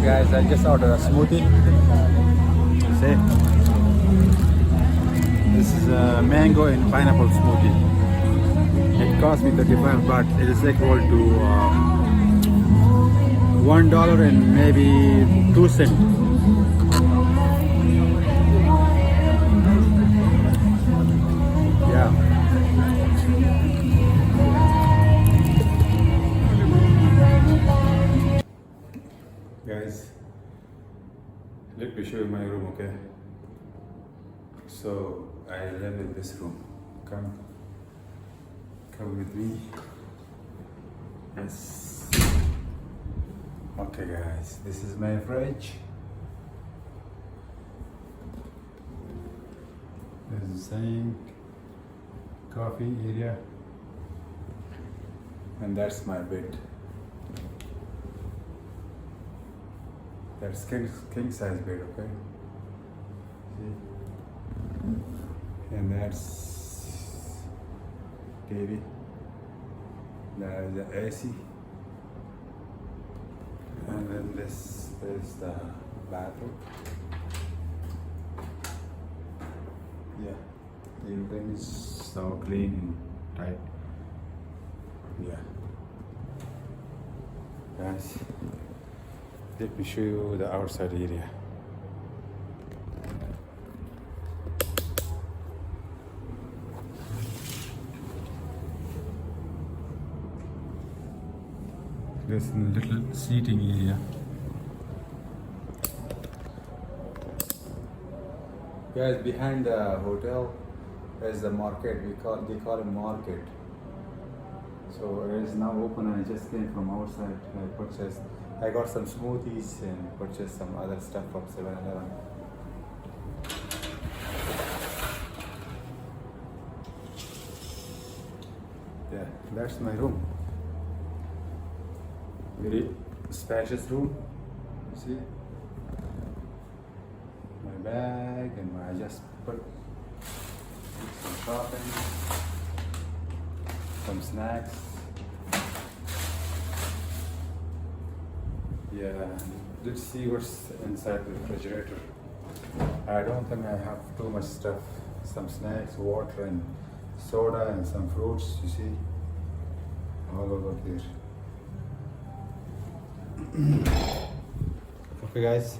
guys, I just ordered a smoothie. See, this is a mango and pineapple smoothie. It cost me 35, but it is equal to $1 and maybe 2 cents. Yeah. Guys, let me show you my room, okay? So I live in this room. Come with me. Yes. Okay, guys, this is my fridge. This is the sink, coffee area, and that's my bed. That's king size bed, okay? See? And that's TV. There is the AC. And then this is the bathroom. Yeah, everything is so clean and tight. Yeah. Guys, let me show you the outside area. There's a little seating area. Guys, behind the hotel is the market. They call it market. So it is now open. I just came from outside. I got some smoothies and purchased some other stuff from 7-Eleven. Yeah, that's my room. Very spacious room. See? My bag and I just put some shopping, some snacks. Yeah, let's see what's inside the refrigerator. I don't think I have too much stuff. Some snacks, water and soda and some fruits, you see, all over here. Okay guys,